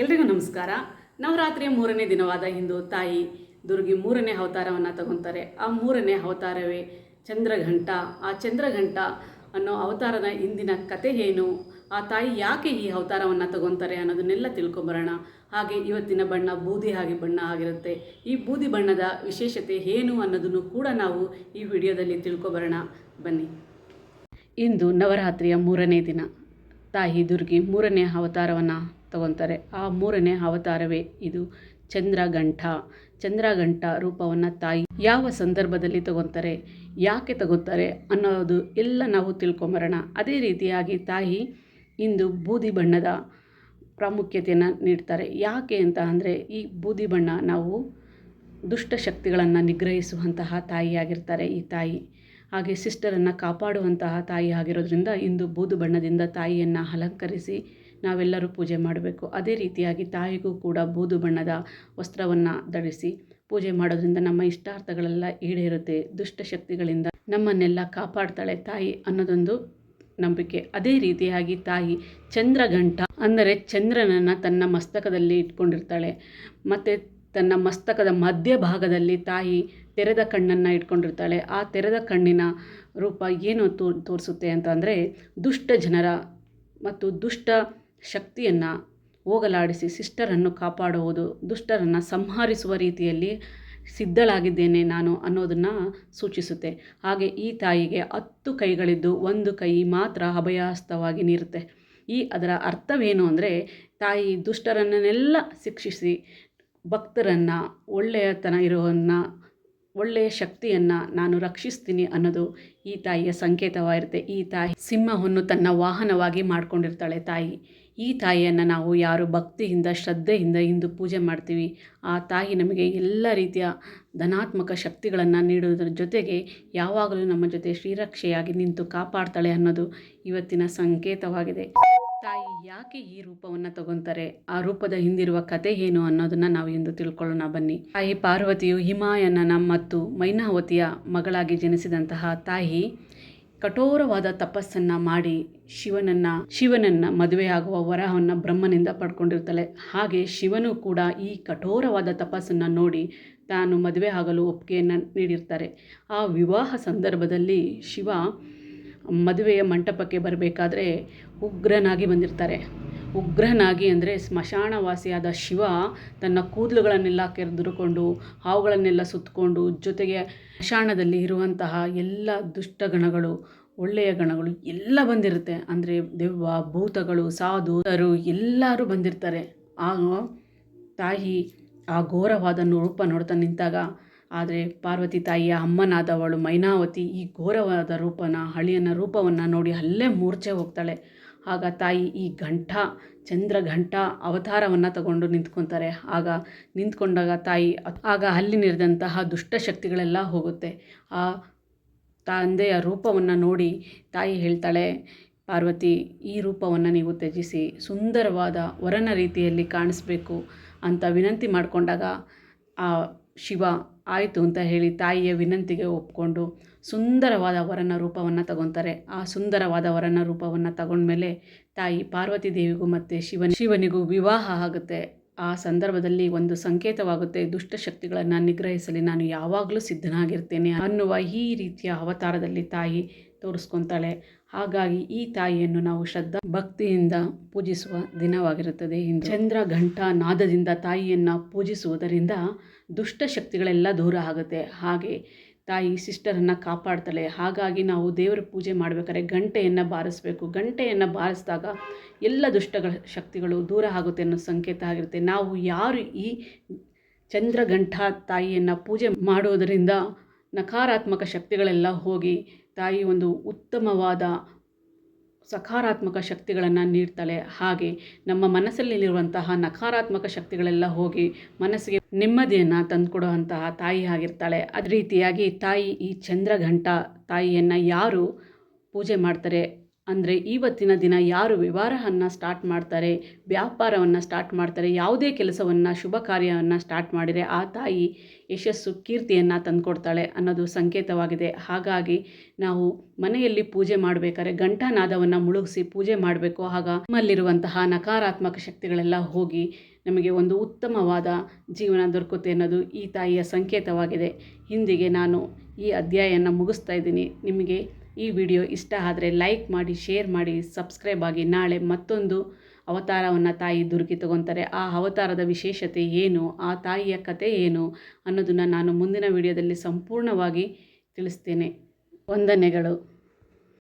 ಎಲ್ರಿಗೂ ನಮಸ್ಕಾರ. ನವರಾತ್ರಿಯ 3ನೇ ದಿನವಾದ ಇಂದು ತಾಯಿ ದುರ್ಗಿ 3ನೇ ಅವತಾರವನ್ನು ತಗೊತಾರೆ. ಆ 3ನೇ ಅವತಾರವೇ ಚಂದ್ರಘಂಟ. ಆ ಚಂದ್ರಘಂಟ ಅನ್ನೋ ಅವತಾರದ ಹಿಂದಿನ ಕತೆ ಏನು, ಆ ತಾಯಿ ಯಾಕೆ ಈ ಅವತಾರವನ್ನು ತಗೊತಾರೆ ಅನ್ನೋದನ್ನೆಲ್ಲ ತಿಳ್ಕೊಂಬರೋಣ. ಹಾಗೆ ಇವತ್ತಿನ ಬಣ್ಣ ಬೂದಿ ಬಣ್ಣ ಆಗಿರುತ್ತೆ. ಈ ಬೂದಿ ಬಣ್ಣದ ವಿಶೇಷತೆ ಏನು ಅನ್ನೋದನ್ನು ಕೂಡ ನಾವು ಈ ವಿಡಿಯೋದಲ್ಲಿ ತಿಳ್ಕೊಬರೋಣ. ಬನ್ನಿ. ಇಂದು ನವರಾತ್ರಿಯ 3ನೇ ದಿನ. ತಾಯಿ ದುರ್ಗಿ 3ನೇ ಅವತಾರವನ್ನು ತಗೊತಾರೆ. ಆ 3ನೇ ಅವತಾರವೇ ಇದು ಚಂದ್ರಘಂಟ. ಚಂದ್ರಘಂಟ ರೂಪವನ್ನು ತಾಯಿ ಯಾವ ಸಂದರ್ಭದಲ್ಲಿ ತಗೊತಾರೆ, ಯಾಕೆ ತಗೋತಾರೆ ಅನ್ನೋದು ಎಲ್ಲ ನಾವು ತಿಳ್ಕೊಂಬರೋಣ. ಅದೇ ರೀತಿಯಾಗಿ ತಾಯಿ ಇಂದು ಬೂದಿ ಬಣ್ಣದ ಪ್ರಾಮುಖ್ಯತೆಯನ್ನು ನೀಡ್ತಾರೆ. ಯಾಕೆ ಅಂತ ಅಂದರೆ, ಈ ಬೂದಿ ಬಣ್ಣ ನಾವು ದುಷ್ಟಶಕ್ತಿಗಳನ್ನು ನಿಗ್ರಹಿಸುವಂತಹ ತಾಯಿಯಾಗಿರ್ತಾರೆ ಈ ತಾಯಿ. ಹಾಗೆ ಸಿಸ್ಟರನ್ನು ಕಾಪಾಡುವಂತಹ ತಾಯಿ ಆಗಿರೋದ್ರಿಂದ ಇಂದು ಬೂದು ಬಣ್ಣದಿಂದ ತಾಯಿಯನ್ನು ಅಲಂಕರಿಸಿ ನಾವೆಲ್ಲರೂ ಪೂಜೆ ಮಾಡಬೇಕು. ಅದೇ ರೀತಿಯಾಗಿ ತಾಯಿಗೂ ಕೂಡ ಬೂದು ಬಣ್ಣದ ವಸ್ತ್ರವನ್ನು ಧರಿಸಿ ಪೂಜೆ ಮಾಡೋದ್ರಿಂದ ನಮ್ಮ ಇಷ್ಟಾರ್ಥಗಳೆಲ್ಲ ಈಡೇರುತ್ತೆ. ದುಷ್ಟಶಕ್ತಿಗಳಿಂದ ನಮ್ಮನ್ನೆಲ್ಲ ಕಾಪಾಡ್ತಾಳೆ ತಾಯಿ ಅನ್ನೋದೊಂದು ನಂಬಿಕೆ. ಅದೇ ರೀತಿಯಾಗಿ ತಾಯಿ ಚಂದ್ರಘಂಟ ಅಂದರೆ ಚಂದ್ರನನ್ನು ತನ್ನ ಮಸ್ತಕದಲ್ಲಿ ಇಟ್ಕೊಂಡಿರ್ತಾಳೆ. ಮತ್ತು ತನ್ನ ಮಸ್ತಕದ ಮಧ್ಯಭಾಗದಲ್ಲಿ ತಾಯಿ ತೆರೆದ ಕಣ್ಣನ್ನು ಇಟ್ಕೊಂಡಿರ್ತಾಳೆ. ಆ ತೆರೆದ ಕಣ್ಣಿನ ರೂಪ ಏನು ತೋರಿಸುತ್ತೆ ಅಂತ ಅಂದರೆ, ದುಷ್ಟ ಜನರ ಮತ್ತು ದುಷ್ಟ ಶಕ್ತಿಯನ್ನು ಹೋಗಲಾಡಿಸಿ ಸಿಸ್ಟರನ್ನು ಕಾಪಾಡುವುದು, ದುಷ್ಟರನ್ನು ಸಂಹರಿಸುವ ರೀತಿಯಲ್ಲಿ ಸಿದ್ಧಳಾಗಿದ್ದೇನೆ ನಾನು ಅನ್ನೋದನ್ನು ಸೂಚಿಸುತ್ತೆ. ಹಾಗೆ ಈ ತಾಯಿಗೆ 10 ಕೈಗಳಿದ್ದು 1 ಕೈ ಮಾತ್ರ ಅಭಯಹಸ್ತವಾಗಿ ನಿರುತ್ತೆ. ಅದರ ಅರ್ಥವೇನು ಅಂದರೆ, ತಾಯಿ ದುಷ್ಟರನ್ನೆಲ್ಲ ಶಿಕ್ಷಿಸಿ ಭಕ್ತರನ್ನು ಒಳ್ಳೆಯತನ ಒಳ್ಳೆಯ ಶಕ್ತಿಯನ್ನು ನಾನು ರಕ್ಷಿಸ್ತೀನಿ ಅನ್ನೋದು ಈ ತಾಯಿಯ ಸಂಕೇತವಾಗಿರುತ್ತೆ. ಈ ತಾಯಿ ಸಿಂಹವನ್ನು ತನ್ನ ವಾಹನವಾಗಿ ಮಾಡಿಕೊಂಡಿರ್ತಾಳೆ ತಾಯಿ. ಈ ತಾಯಿಯನ್ನು ನಾವು ಯಾರು ಭಕ್ತಿಯಿಂದ ಶ್ರದ್ಧೆಯಿಂದ ಇಂದು ಪೂಜೆ ಮಾಡ್ತೀವಿ, ಆ ತಾಯಿ ನಮಗೆ ಎಲ್ಲ ರೀತಿಯ ಧನಾತ್ಮಕ ಶಕ್ತಿಗಳನ್ನು ನೀಡುವುದರ ಜೊತೆಗೆ ಯಾವಾಗಲೂ ನಮ್ಮ ಜೊತೆ ಶ್ರೀರಕ್ಷೆಯಾಗಿ ನಿಂತು ಕಾಪಾಡ್ತಾಳೆ ಅನ್ನೋದು ಇವತ್ತಿನ ಸಂಕೇತವಾಗಿದೆ. ತಾಯಿ ಯಾಕೆ ಈ ರೂಪವನ್ನು ತಗೊತಾರೆ, ಆ ರೂಪದ ಹಿಂದಿರುವ ಕತೆ ಏನು ಅನ್ನೋದನ್ನು ನಾವು ಇಂದು ತಿಳ್ಕೊಳ್ಳೋಣ ಬನ್ನಿ. ತಾಯಿ ಪಾರ್ವತಿಯು ಹಿಮಾಯನನ ಮತ್ತು ಮೈನಾವತಿಯ ಮಗಳಾಗಿ ಜನಿಸಿದಂತಹ ತಾಯಿ ಕಠೋರವಾದ ತಪಸ್ಸನ್ನು ಮಾಡಿ ಶಿವನನ್ನು ಮದುವೆಯಾಗುವ ವರವನ್ನು ಬ್ರಹ್ಮನಿಂದ ಪಡ್ಕೊಂಡಿರ್ತಾಳೆ. ಹಾಗೆ ಶಿವನು ಕೂಡ ಈ ಕಠೋರವಾದ ತಪಸ್ಸನ್ನು ನೋಡಿ ತಾನು ಮದುವೆ ಆಗಲು ಒಪ್ಪಿಗೆಯನ್ನು ನೀಡಿರ್ತಾರೆ. ಆ ವಿವಾಹ ಸಂದರ್ಭದಲ್ಲಿ ಶಿವ ಮದುವೆಯ ಮಂಟಪಕ್ಕೆ ಬರಬೇಕಾದ್ರೆ ಉಗ್ರನಾಗಿ ಬಂದಿರ್ತಾರೆ. ಉಗ್ರನಾಗಿ ಅಂದರೆ ಸ್ಮಶಾನವಾಸಿಯಾದ ಶಿವ ತನ್ನ ಕೂದಲುಗಳನ್ನೆಲ್ಲ ಕೆರೆದುಕೊಂಡು ಹಾವುಗಳನ್ನೆಲ್ಲ ಸುತ್ತಕೊಂಡು, ಜೊತೆಗೆ ಸ್ಮಶಾನದಲ್ಲಿ ಇರುವಂತಹ ಎಲ್ಲ ದುಷ್ಟಗಣಗಳು ಒಳ್ಳೆಯ ಗಣಗಳು ಎಲ್ಲ ಬಂದಿರುತ್ತೆ. ಅಂದರೆ ದೆವ್ವ ಭೂತಗಳು ಸಾಧುರು ಎಲ್ಲರೂ ಬಂದಿರ್ತಾರೆ. ಆಗ ತಾಯಿ ಆ ಘೋರವಾದ ರೂಪ ನೋಡ್ತಾ ನಿಂತಾಗ, ಆದರೆ ಪಾರ್ವತಿ ತಾಯಿಯ ಅಮ್ಮನಾದವಳು ಮೈನಾವತಿ ಈ ಘೋರವಾದ ಹಳಿಯನ ರೂಪವನ್ನು ನೋಡಿ ಅಲ್ಲೇ ಮೂರ್ಛೆ ಹೋಗ್ತಾಳೆ. ಆಗ ತಾಯಿ ಈ ಚಂದ್ರಘಂಟ ಅವತಾರವನ್ನು ತಗೊಂಡು ನಿಂತ್ಕೊತಾರೆ. ಆಗ ನಿಂತ್ಕೊಂಡಾಗ ತಾಯಿ ಅಲ್ಲಿನಿರಿದಂತಹ ದುಷ್ಟಶಕ್ತಿಗಳೆಲ್ಲ ಹೋಗುತ್ತೆ. ಆ ತಂದೆಯ ರೂಪವನ್ನು ನೋಡಿ ತಾಯಿ ಹೇಳ್ತಾಳೆ, ಪಾರ್ವತಿ ಈ ರೂಪವನ್ನು ನೀವು ತ್ಯಜಿಸಿ ಸುಂದರವಾದ ವರನ ರೀತಿಯಲ್ಲಿ ಕಾಣಿಸ್ಬೇಕು ಅಂತ ವಿನಂತಿ ಮಾಡಿಕೊಂಡಾಗ ಆ ಶಿವ ಆಯಿತು ಅಂತ ಹೇಳಿ ತಾಯಿಯ ವಿನಂತಿಗೆ ಒಪ್ಕೊಂಡು ಸುಂದರವಾದ ವರನ ರೂಪವನ್ನು ತಗೊತಾರೆ. ಆ ಸುಂದರವಾದ ವರನ ರೂಪವನ್ನು ತಗೊಂಡ್ಮೇಲೆ ತಾಯಿ ಪಾರ್ವತಿ ದೇವಿಗೂ ಮತ್ತು ಶಿವನಿಗೂ ವಿವಾಹ ಆಗುತ್ತೆ. ಆ ಸಂದರ್ಭದಲ್ಲಿ ಒಂದು ಸಂಕೇತವಾಗುತ್ತೆ, ದುಷ್ಟಶಕ್ತಿಗಳನ್ನು ನಿಗ್ರಹಿಸಲಿ ನಾನು ಯಾವಾಗಲೂ ಸಿದ್ಧನಾಗಿರ್ತೇನೆ ಅನ್ನುವ ಈ ರೀತಿಯ ಅವತಾರದಲ್ಲಿ ತಾಯಿ ತೋರಿಸ್ಕೊತಾಳೆ. ಹಾಗಾಗಿ ಈ ತಾಯಿಯನ್ನು ನಾವು ಶ್ರದ್ಧಾ ಭಕ್ತಿಯಿಂದ ಪೂಜಿಸುವ ದಿನವಾಗಿರುತ್ತದೆ ಇಂದು. ಚಂದ್ರಘಂಟ ನಾದದಿಂದ ತಾಯಿಯನ್ನು ಪೂಜಿಸುವುದರಿಂದ ದುಷ್ಟಶಕ್ತಿಗಳೆಲ್ಲ ದೂರ ಆಗುತ್ತೆ. ಹಾಗೆ ತಾಯಿ ಸಿಸ್ಟರನ್ನು ಕಾಪಾಡ್ತಾಳೆ. ಹಾಗಾಗಿ ನಾವು ದೇವರ ಪೂಜೆ ಮಾಡಬೇಕಾದ್ರೆ ಗಂಟೆಯನ್ನು ಬಾರಿಸಬೇಕು. ಗಂಟೆಯನ್ನು ಬಾರಿಸಿದಾಗ ಎಲ್ಲ ಶಕ್ತಿಗಳು ದೂರ ಆಗುತ್ತೆ ಅನ್ನೋ ಸಂಕೇತ ಆಗಿರುತ್ತೆ. ನಾವು ಯಾರು ಈ ಚಂದ್ರಘಂಟ ತಾಯಿಯನ್ನು ಪೂಜೆ ಮಾಡುವುದರಿಂದ ನಕಾರಾತ್ಮಕ ಶಕ್ತಿಗಳೆಲ್ಲ ಹೋಗಿ ತಾಯಿ ಒಂದು ಉತ್ತಮವಾದ ಸಕಾರಾತ್ಮಕ ಶಕ್ತಿಗಳನ್ನು ನೀಡ್ತಾಳೆ. ಹಾಗೆ ನಮ್ಮ ಮನಸ್ಸಲ್ಲಿರುವಂತಹ ನಕಾರಾತ್ಮಕ ಶಕ್ತಿಗಳೆಲ್ಲ ಹೋಗಿ ಮನಸ್ಸಿಗೆ ನೆಮ್ಮದಿಯನ್ನು ತಂದುಕೊಡುವಂತಹ ತಾಯಿ ಆಗಿರ್ತಾಳೆ. ಅದೇ ರೀತಿಯಾಗಿ ತಾಯಿ ಈ ಚಂದ್ರಘಂಟ ತಾಯಿಯನ್ನು ಯಾರು ಪೂಜೆ ಮಾಡ್ತಾರೆ ಅಂದರೆ ಇವತ್ತಿನ ದಿನ ಯಾರು ವ್ಯವಹಾರವನ್ನು ಸ್ಟಾರ್ಟ್ ಮಾಡ್ತಾರೆ, ವ್ಯಾಪಾರವನ್ನು ಸ್ಟಾರ್ಟ್ ಮಾಡ್ತಾರೆ, ಯಾವುದೇ ಕೆಲಸವನ್ನು ಶುಭ ಕಾರ್ಯವನ್ನು ಸ್ಟಾರ್ಟ್ ಮಾಡಿದರೆ ಆ ತಾಯಿ ಯಶಸ್ಸು ಕೀರ್ತಿಯನ್ನು ತಂದುಕೊಡ್ತಾಳೆ ಅನ್ನೋದು ಸಂಕೇತವಾಗಿದೆ. ಹಾಗಾಗಿ ನಾವು ಮನೆಯಲ್ಲಿ ಪೂಜೆ ಮಾಡಬೇಕಾದ್ರೆ ಘಂಟಾನಾದವನ್ನು ಮುಳುಗಿಸಿ ಪೂಜೆ ಮಾಡಬೇಕು. ಆಗ ನಮ್ಮಲ್ಲಿರುವಂತಹ ನಕಾರಾತ್ಮಕ ಶಕ್ತಿಗಳೆಲ್ಲ ಹೋಗಿ ನಮಗೆ ಒಂದು ಉತ್ತಮವಾದ ಜೀವನ ದೊರಕುತ್ತೆ ಅನ್ನೋದು ಈ ತಾಯಿಯ ಸಂಕೇತವಾಗಿದೆ. ಇಂದಿಗೆ ನಾನು ಈ ಅಧ್ಯಾಯನ ಮುಗಿಸ್ತಾ ಇದ್ದೀನಿ. ನಿಮಗೆ ಈ ವಿಡಿಯೋ ಇಷ್ಟ ಆದರೆ ಲೈಕ್ ಮಾಡಿ, ಶೇರ್ ಮಾಡಿ, ಸಬ್ಸ್ಕ್ರೈಬ್ ಆಗಿ. ನಾಳೆ ಮತ್ತೊಂದು ಅವತಾರವನ್ನು ತಾಯಿ ದುರ್ಗಿ ತಗೊತಾರೆ. ಆ ಅವತಾರದ ವಿಶೇಷತೆ ಏನು, ಆ ತಾಯಿಯ ಕತೆ ಏನು ಅನ್ನೋದನ್ನು ನಾನು ಮುಂದಿನ ವಿಡಿಯೋದಲ್ಲಿ ಸಂಪೂರ್ಣವಾಗಿ ತಿಳಿಸ್ತೇನೆ. ವಂದನೆಗಳು.